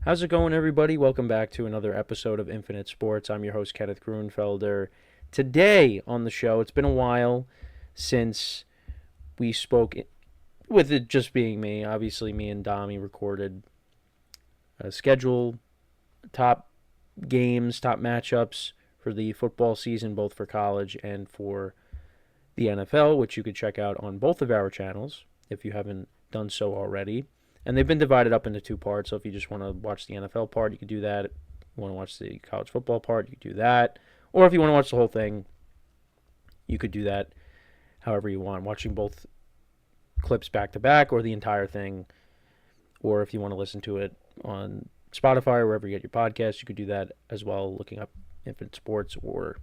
How's it going, everybody? Welcome back to another episode of Infinite Sports. I'm your host, Kenneth Grunfelder. Today on the show, it's been a while since we spoke, with it just being me. Obviously, me and Dami recorded a schedule, top games, top matchups for the football season, both for college and for the NFL, which you could check out on both of our channels if you haven't done so already. And they've been divided up into two parts. So if you just want to watch the NFL part, you can do that. If you want to watch the college football part, you can do that. Or if you want to watch the whole thing, you could do that however you want, watching both clips back to back or the entire thing. Or if you want to listen to it on Spotify or wherever you get your podcasts, you could do that as well, looking up Infinite Sports or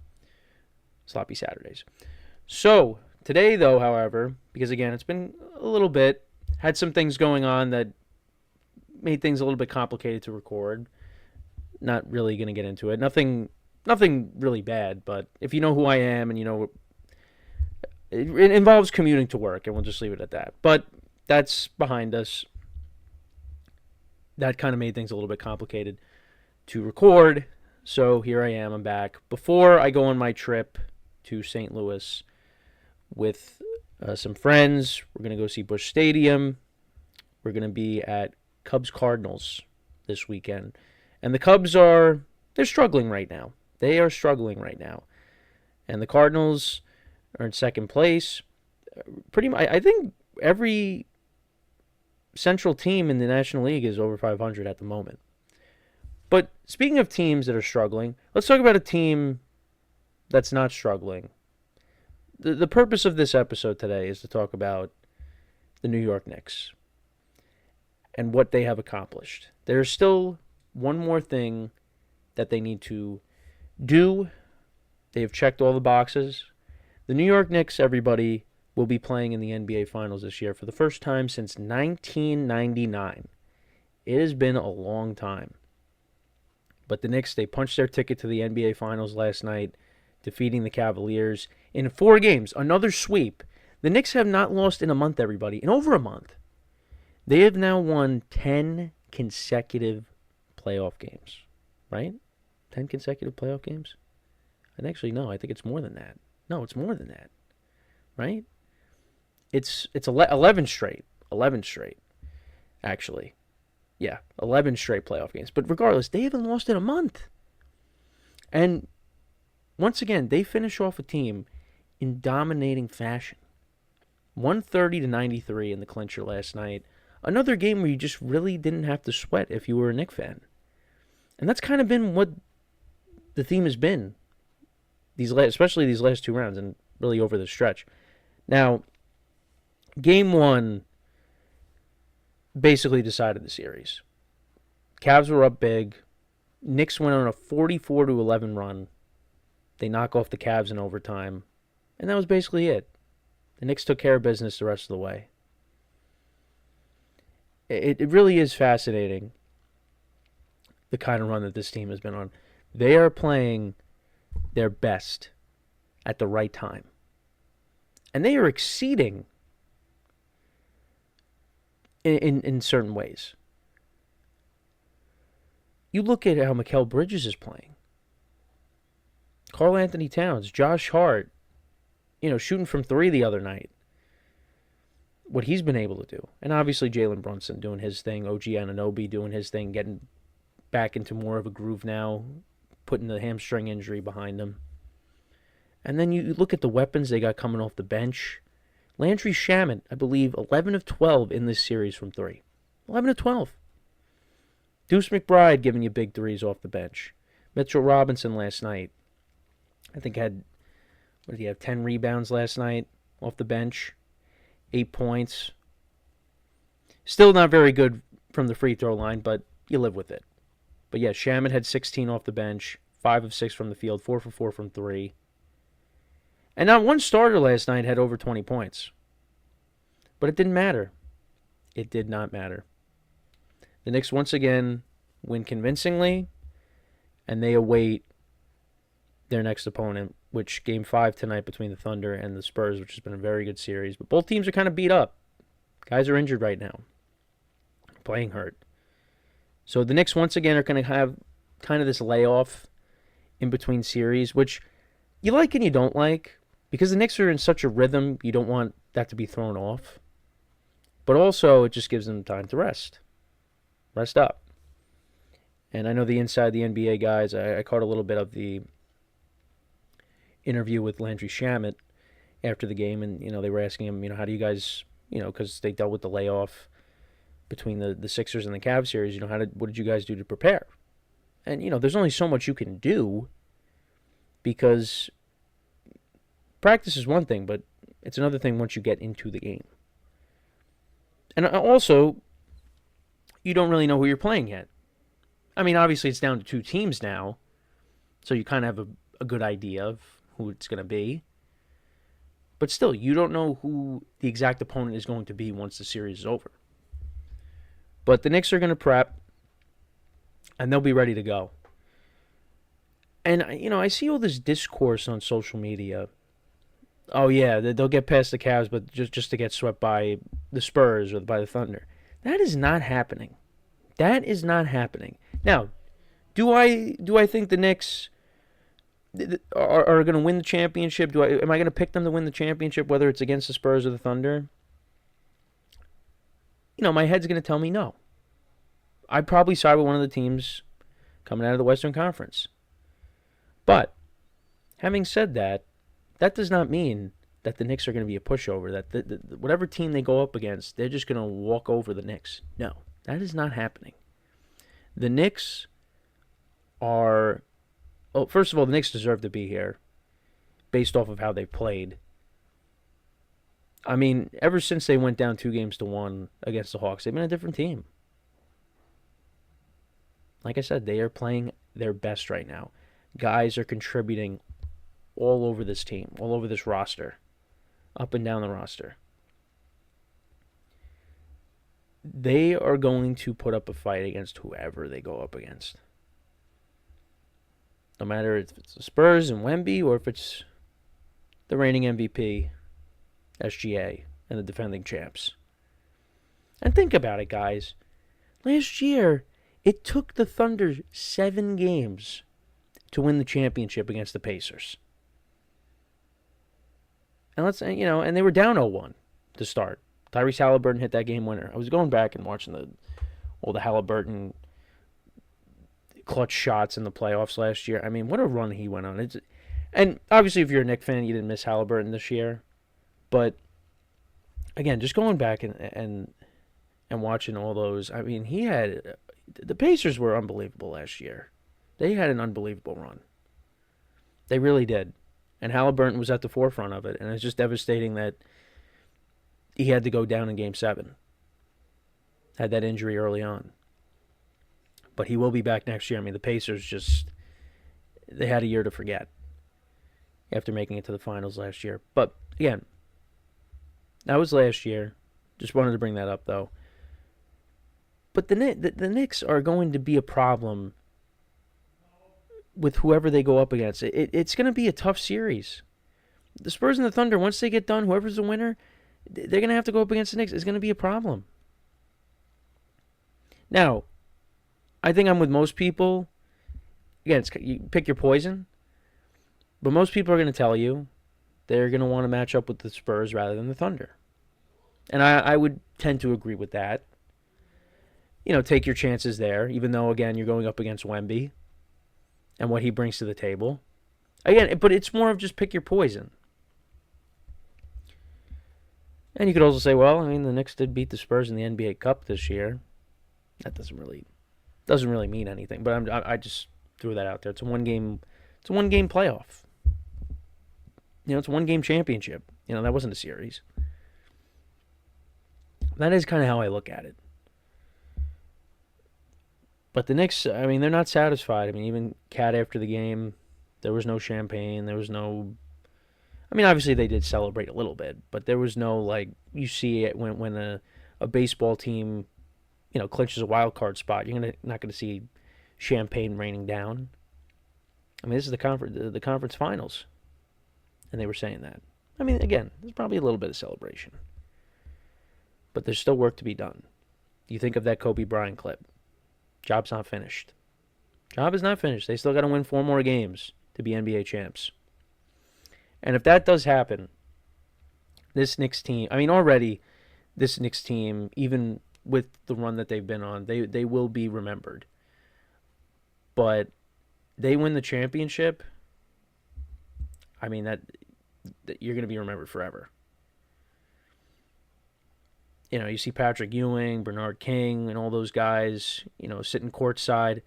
Sloppy Saturdays. So today, though, however, because again, it's been a little bit, had some things going on that made things a little bit complicated to record. Not really going to get into it. Nothing really bad, but if you know who I am and you know it involves commuting to work, and we'll just leave it at that. But that's behind us. That kind of made things a little bit complicated to record. So here I am. I'm back. Before I go on my trip to St. Louis with some friends, we're going to go see Busch Stadium. We're going to be at Cubs-Cardinals this weekend. And the Cubs they're struggling right now. They are struggling right now. And the Cardinals are in second place. Pretty much, I think every central team in the National League is over 500 at the moment. But speaking of teams that are struggling, let's talk about a team that's not struggling. The purpose of this episode today is to talk about the New York Knicks and what they have accomplished. There's still one more thing that they need to do. They have checked all the boxes. The New York Knicks, everybody, will be playing in the NBA Finals this year for the first time since 1999. It has been a long time. But the Knicks, they punched their ticket to the NBA Finals last night, defeating the Cavaliers in 4 games. Another sweep. The Knicks have not lost in a month, everybody. In over a month. They have now won 10 consecutive playoff games. Right? 10 consecutive playoff games? And actually, no, I think it's more than that. No, it's more than that. Right? It's 11 straight. 11 straight, actually. Yeah, 11 straight playoff games. But regardless, they haven't lost in a month. And once again, they finish off a team in dominating fashion. 130-93 in the clincher last night. Another game where you just really didn't have to sweat if you were a Knicks fan. And that's kind of been what the theme has been, especially these last 2 rounds and really over the stretch. Now, game 1 basically decided the series. Cavs were up big. Knicks went on a 44-11 run. They knock off the Cavs in overtime. And that was basically it. The Knicks took care of business the rest of the way. It really is fascinating, the kind of run that this team has been on. They are playing their best at the right time. And they are exceeding in certain ways. You look at how Mikal Bridges is playing. Karl Anthony Towns, Josh Hart, shooting from 3 the other night. What he's been able to do. And obviously Jalen Brunson doing his thing. OG Anunoby doing his thing. Getting back into more of a groove now. Putting the hamstring injury behind him. And then you look at the weapons they got coming off the bench. Landry Shamet, I believe, 11 of 12 in this series from 3. 11 of 12. Deuce McBride giving you big threes off the bench. Mitchell Robinson last night, I think did he have 10 rebounds last night off the bench? 8 points. Still not very good from the free throw line, but you live with it. But yeah, Shamet had 16 off the bench, 5 of 6 from the field, 4 for 4 from 3. And not one starter last night had over 20 points. But it didn't matter. It did not matter. The Knicks once again win convincingly, and they await their next opponent, which Game 5 tonight between the Thunder and the Spurs, which has been a very good series. But both teams are kind of beat up. Guys are injured right now. Playing hurt. So the Knicks once again are going to have kind of this layoff in between series, which you like and you don't like, because the Knicks are in such a rhythm, you don't want that to be thrown off. But also, it just gives them time to rest up. And I know the inside the NBA guys, I caught a little bit of the interview with Landry Shamet after the game, and they were asking him, how do you guys, because they dealt with the layoff between the Sixers and the Cavs series, what did you guys do to prepare? And there's only so much you can do, because practice is one thing, but it's another thing once you get into the game. And also, you don't really know who you're playing yet. I mean, obviously it's down to 2 teams now, so you kind of have a good idea of who it's going to be. But still, you don't know who the exact opponent is going to be once the series is over. But the Knicks are going to prep, and they'll be ready to go. And, I see all this discourse on social media. Oh, yeah, they'll get past the Cavs, but just to get swept by the Spurs or by the Thunder. That is not happening. That is not happening. Now, do I think the Knicks are going to win the championship? Am I going to pick them to win the championship, whether it's against the Spurs or the Thunder? My head's going to tell me no. I'd probably side with one of the teams coming out of the Western Conference. But, having said that, that does not mean that the Knicks are going to be a pushover, that whatever team they go up against, they're just going to walk over the Knicks. No, that is not happening. The Knicks are... Well, first of all, the Knicks deserve to be here based off of how they've played. I mean, ever since they went down 2-1 against the Hawks, they've been a different team. Like I said, they are playing their best right now. Guys are contributing all over this team, all over this roster, up and down the roster. They are going to put up a fight against whoever they go up against. No matter if it's the Spurs and Wemby or if it's the reigning MVP, SGA, and the defending champs. And think about it, guys. Last year, it took the Thunder 7 games to win the championship against the Pacers. And and they were down 0-1 to start. Tyrese Halliburton hit that game winner. I was going back and watching all the Halliburton clutch shots in the playoffs last year. I mean, what a run he went on. And obviously, if you're a Knicks fan, you didn't miss Halliburton this year. But again, just going back and watching all those, I mean, the Pacers were unbelievable last year. They had an unbelievable run. They really did. And Halliburton was at the forefront of it. And it's just devastating that he had to go down in Game 7. Had that injury early on. But he will be back next year. I mean, the Pacers they had a year to forget after making it to the finals last year. But, again, that was last year. Just wanted to bring that up, though. But the Knicks are going to be a problem with whoever they go up against. It's going to be a tough series. The Spurs and the Thunder, once they get done, whoever's the winner, they're going to have to go up against the Knicks. It's going to be a problem. Now, I think I'm with most people. Again, you pick your poison. But most people are going to tell you they're going to want to match up with the Spurs rather than the Thunder. And I would tend to agree with that. Take your chances there, even though, again, you're going up against Wemby and what he brings to the table. Again, but it's more of just pick your poison. And you could also say, well, I mean, the Knicks did beat the Spurs in the NBA Cup this year. That doesn't really mean anything. But I just threw that out there. It's a one-game playoff. It's a one-game championship. That wasn't a series. That is kind of how I look at it. But the Knicks, I mean, they're not satisfied. I mean, even Cat after the game, there was no champagne. There was no... I mean, obviously they did celebrate a little bit, but there was no, you see it when a baseball team, clinches a wild card spot. You're not going to see champagne raining down. I mean, this is the conference finals, and they were saying that. I mean, again, there's probably a little bit of celebration, but there's still work to be done. You think of that Kobe Bryant clip. Job's not finished. Job is not finished. They still got to win 4 more games to be NBA champs. And if that does happen, this Knicks team, already this Knicks team, even with the run that they've been on, they will be remembered. But they win the championship, that you're going to be remembered forever. You see Patrick Ewing, Bernard King, and all those guys, sitting courtside.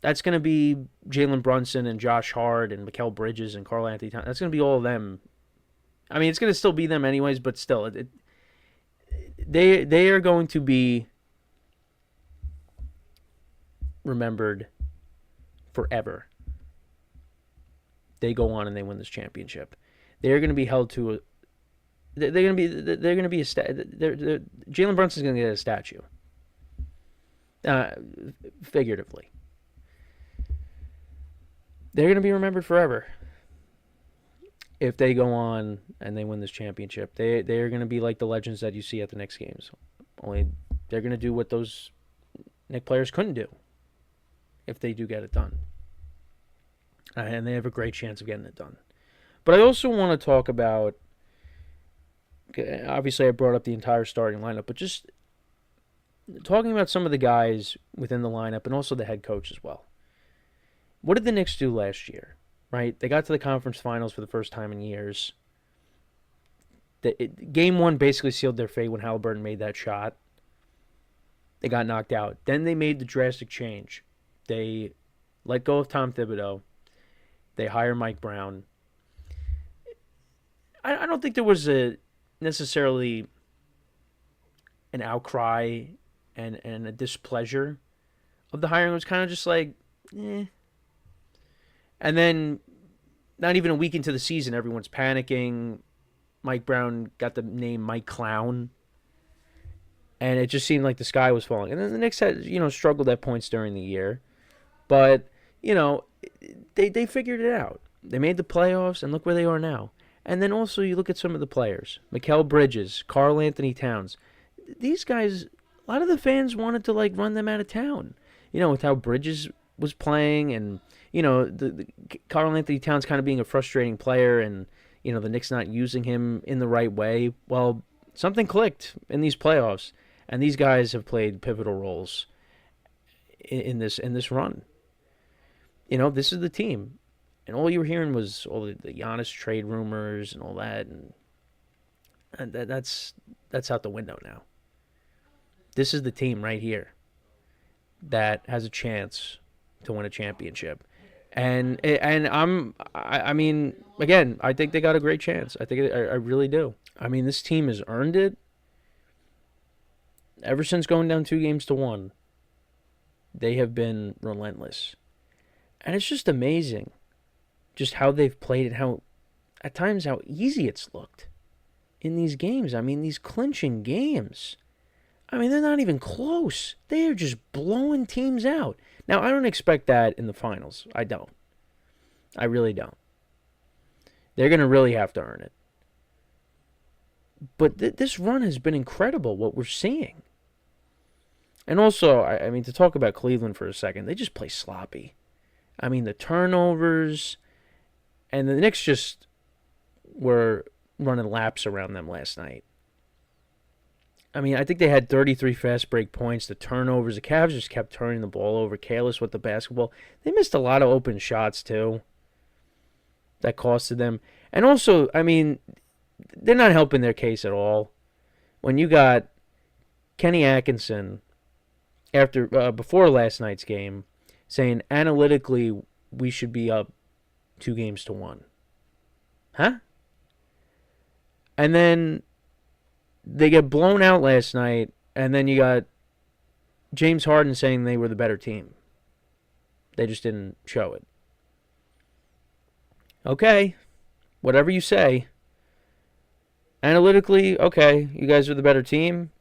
That's going to be Jalen Brunson and Josh Hart and Mikal Bridges and Karl Anthony Towns. That's going to be all of them. It's going to still be them anyways, but still, they are going to be remembered forever. They go on and they win this championship. They're going to be held to a. They're going to be a. Jalen Brunson's going to get a statue. Figuratively. They're going to be remembered forever. If they go on and they win this championship, they are going to be like the legends that you see at the Knicks games. Only they're going to do what those Knicks players couldn't do. If they do get it done. And they have a great chance of getting it done. But I also want to talk about, obviously I brought up the entire starting lineup, but just talking about some of the guys within the lineup and also the head coach as well. What did the Knicks do last year, right? They got to the conference finals for the first time in years. Game 1 basically sealed their fate when Halliburton made that shot. They got knocked out. Then they made the drastic change. They let go of Tom Thibodeau. They hire Mike Brown. I don't think there was necessarily an outcry and a displeasure of the hiring. It was kind of just like, eh. And then, not even a week into the season, everyone's panicking. Mike Brown got the name Mike Clown. And it just seemed like the sky was falling. And then the Knicks had, struggled at points during the year. But, they figured it out. They made the playoffs, and look where they are now. And then also you look at some of the players. Mikal Bridges, Karl Anthony Towns. These guys, a lot of the fans wanted to, run them out of town. With how Bridges was playing and, the Karl Anthony Towns kind of being a frustrating player and, the Knicks not using him in the right way. Well, something clicked in these playoffs, and these guys have played pivotal roles in this run. This is the team. And all you were hearing was all the Giannis trade rumors and all that, and that's out the window now. This is the team right here that has a chance to win a championship, and again, I think they got a great chance. I really do. This team has earned it. Ever since going down 2-1, they have been relentless, and it's just amazing. Just how they've played and how, at times, how easy it's looked in these games. These clinching games. They're not even close. They are just blowing teams out. Now, I don't expect that in the finals. I don't. I really don't. They're going to really have to earn it. But this run has been incredible, what we're seeing. And also, to talk about Cleveland for a second, they just play sloppy. The turnovers. And the Knicks just were running laps around them last night. I think they had 33 fast break points, the turnovers. The Cavs just kept turning the ball over, careless with the basketball. They missed a lot of open shots, too. That costed them. And also, they're not helping their case at all. When you got Kenny Atkinson, before last night's game, saying analytically we should be up 2-1. Huh? And then they get blown out last night, and then you got James Harden saying they were the better team. They just didn't show it. Okay, whatever you say. Analytically, okay, you guys are the better team.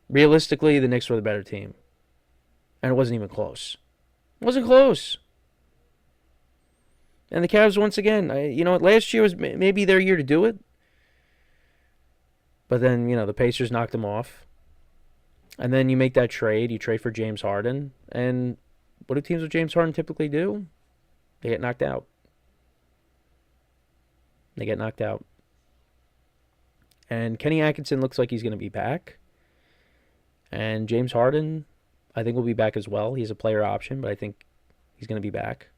Realistically, the Knicks were the better team. And it wasn't even close. It wasn't close. And the Cavs, once again, last year was maybe their year to do it. But then, the Pacers knocked them off. And then you make that trade. You trade for James Harden. And what do teams with James Harden typically do? They get knocked out. They get knocked out. And Kenny Atkinson looks like he's going to be back. And James Harden, I think, will be back as well. He's a player option, but I think he's going to be back.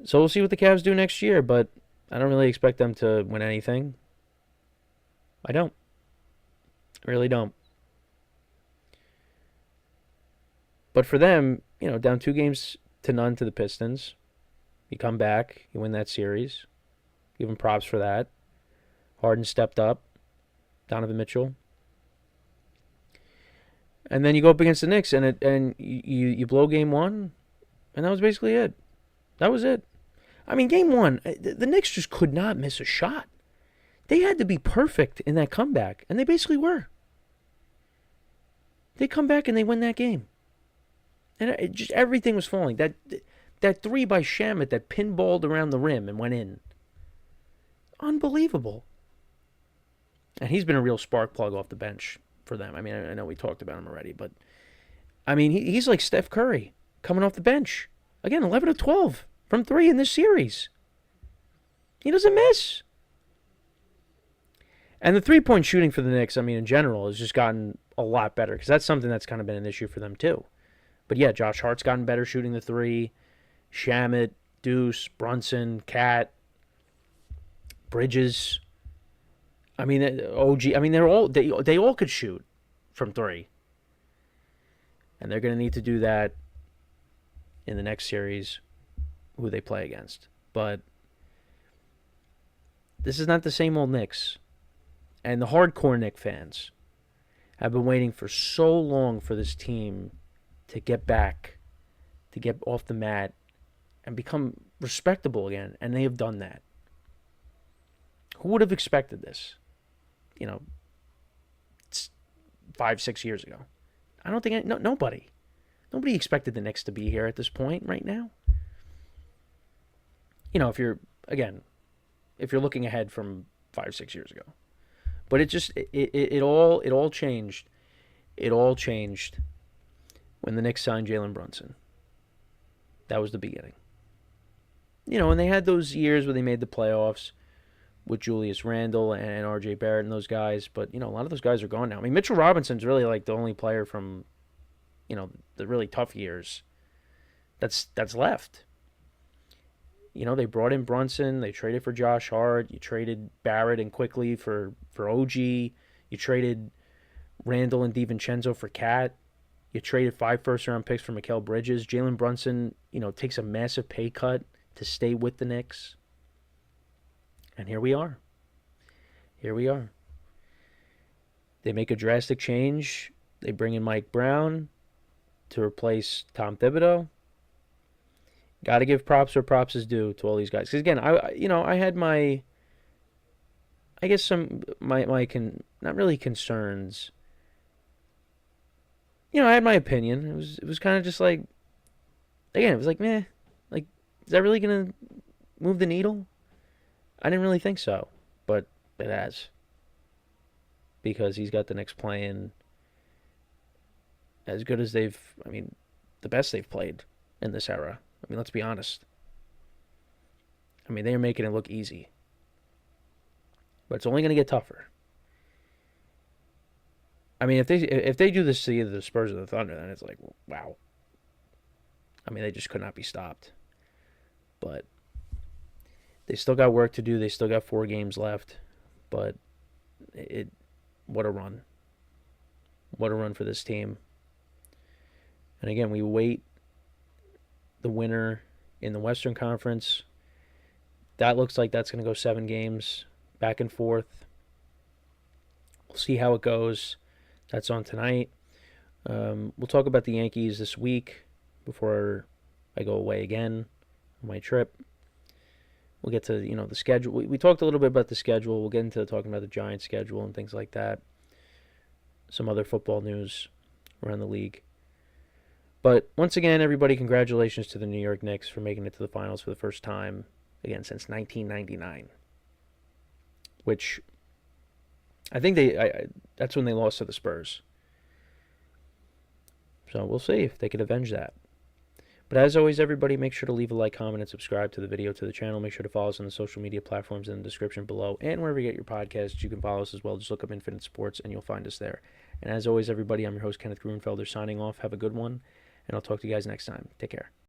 So we'll see what the Cavs do next year, but I don't really expect them to win anything. I don't. I really don't. But for them, down 2-0 to the Pistons, you come back, you win that series. Give them props for that. Harden stepped up. Donovan Mitchell. And then you go up against the Knicks, and you blow game one, and that was basically it. That was it. I mean, game one, the Knicks just could not miss a shot. They had to be perfect in that comeback, and they basically were. They come back and they win that game. And just everything was falling. That three by Shamet that pinballed around the rim and went in. Unbelievable. And he's been a real spark plug off the bench for them. I mean, I know we talked about him already, but I mean, he's like Steph Curry coming off the bench. Again, 11 of 12 from 3 in this series. He doesn't miss. And the three-point shooting for the Knicks, I mean, in general, has just gotten a lot better because that's something that's kind of been an issue for them too. But yeah, Josh Hart's gotten better shooting the three. Shamet, Deuce, Brunson, Cat, Bridges. I mean, OG. I mean, they all could shoot from 3, and they're going to need to do that in the next series, who they play against. But this is not the same old Knicks, and the hardcore Knicks fans have been waiting for so long for this team to get back, to get off the mat, and become respectable again, and they have done that. Who would have expected this? 5-6 years ago. I don't think nobody expected the Knicks to be here at this point right now. If you're looking ahead from 5-6 years ago, but it all changed. It all changed when the Knicks signed Jalen Brunson. That was the beginning. And they had those years where they made the playoffs with Julius Randle and R.J. Barrett and those guys. But, a lot of those guys are gone now. I mean, Mitchell Robinson's really like the only player from, the really tough years that's left. They brought in Brunson. They traded for Josh Hart. You traded Barrett and Quickly for OG. You traded Randle and DiVincenzo for Cat. You traded 5 first-round picks for Mikal Bridges. Jalen Brunson, takes a massive pay cut to stay with the Knicks. And here we are. Here we are. They make a drastic change. They bring in Mike Brown to replace Tom Thibodeau. Got to give props where props is due to all these guys. Because again, I had my, I guess my not really concerns. I had my opinion. It was kind of just like, again, it was like, meh. Like, is that really going to move the needle? I didn't really think so, but it has. Because he's got the Knicks playing as good as the best they've played in this era. I mean, let's be honest. I mean, they're making it look easy. But it's only going to get tougher. I mean, if they do this to either the Spurs or the Thunder, then it's like, wow. I mean, they just could not be stopped. But they still got work to do. They still got 4 games left. But what a run. What a run for this team. And again, we wait the winner in the Western Conference. That looks like that's going to go 7 games back and forth. We'll see how it goes. That's on tonight. We'll talk about the Yankees this week before I go away again on my trip. We'll get to, the schedule. We talked a little bit about the schedule. We'll get into talking about the Giants' schedule and things like that. Some other football news around the league. But once again, everybody, congratulations to the New York Knicks for making it to the finals for the first time, again, since 1999. Which, I think that's when they lost to the Spurs. So we'll see if they can avenge that. But as always, everybody, make sure to leave a like, comment, and subscribe to the video, to the channel. Make sure to follow us on the social media platforms in the description below. And wherever you get your podcasts, you can follow us as well. Just look up Infinite Sports, and you'll find us there. And as always, everybody, I'm your host, Kenneth Gruenfelder, signing off. Have a good one, and I'll talk to you guys next time. Take care.